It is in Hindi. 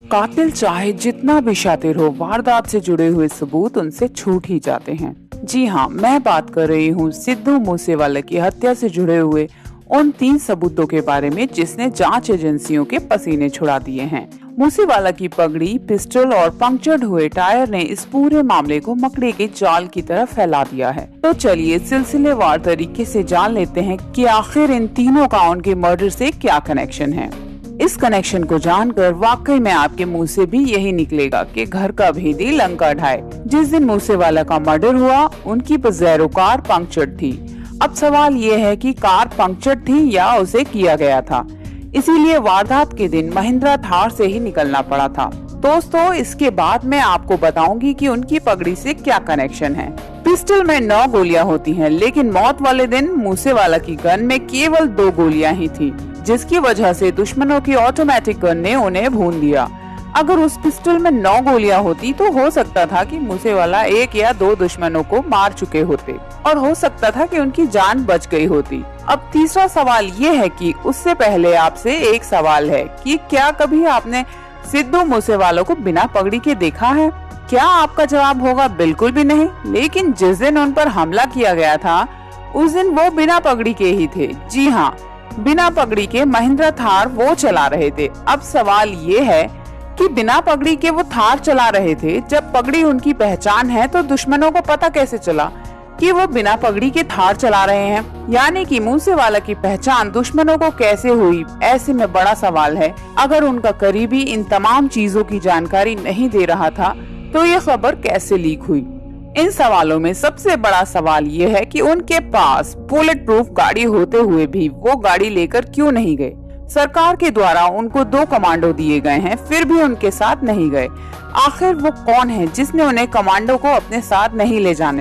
कातिल चाहे जितना भी शातिर हो, वारदात से जुड़े हुए सबूत उनसे छूट ही जाते हैं। जी हाँ, मैं बात कर रही हूँ सिद्धू मूसेवाला की हत्या से जुड़े हुए उन 3 सबूतों के बारे में जिसने जांच एजेंसियों के पसीने छुड़ा दिए हैं। मूसेवाला की पगड़ी, पिस्टल और पंक्चर्ड हुए टायर ने इस पूरे मामले को मकड़ी के जाल की तरह फैला दिया है। तो चलिए सिलसिलेवार तरीके से जान लेते हैं कि आखिर इन तीनों का उनके मर्डर से क्या कनेक्शन है। इस कनेक्शन को जानकर वाकई में आपके मुंह से भी यही निकलेगा कि घर का भेदी लंका ढाए। जिस दिन मूसेवाला का मर्डर हुआ, उनकी पजेरो कार पंक्चर्ड थी। अब सवाल ये है कि कार पंक्चर्ड थी या उसे किया गया था, इसीलिए वारदात के दिन महिंद्रा थार से ही निकलना पड़ा था। दोस्तों, इसके बाद मैं आपको बताऊंगी कि उनकी पगड़ी से क्या कनेक्शन है। पिस्टल में 9 गोलियां होती हैं, लेकिन मौत वाले दिन मूसेवाला की गन में केवल 2 गोलियां ही थी, जिसकी वजह से दुश्मनों की ऑटोमेटिक गन ने उन्हें भून दिया। अगर उस पिस्टल में 9 गोलियां होती तो हो सकता था कि मूसेवाला 1 या 2 दुश्मनों को मार चुके होते और हो सकता था कि उनकी जान बच गई होती। अब तीसरा सवाल ये है कि उससे पहले आपसे एक सवाल है कि क्या कभी आपने सिद्धू मूसेवाला को बिना पगड़ी के देखा है? क्या आपका जवाब होगा बिल्कुल भी नहीं। लेकिन जिस दिन उन पर हमला किया गया था, उस दिन वो बिना पगड़ी के ही थे। जी हाँ, बिना पगड़ी के महिंद्रा थार वो चला रहे थे। अब सवाल ये है कि बिना पगड़ी के वो थार चला रहे थे, जब पगड़ी उनकी पहचान है तो दुश्मनों को पता कैसे चला कि वो बिना पगड़ी के थार चला रहे हैं? यानी कि मूसेवाला की पहचान दुश्मनों को कैसे हुई? ऐसे में बड़ा सवाल है। अगर उनका करीबी इन तमाम चीजों की जानकारी नहीं दे रहा था तो ये खबर कैसे लीक हुई? इन सवालों में सबसे बड़ा सवाल ये है कि उनके पास बुलेट प्रूफ गाड़ी होते हुए भी वो गाड़ी लेकर क्यों नहीं गए? सरकार के द्वारा उनको 2 कमांडो दिए गए हैं, फिर भी उनके साथ नहीं गए। आखिर वो कौन है जिसने उन्हें कमांडो को अपने साथ नहीं ले जाने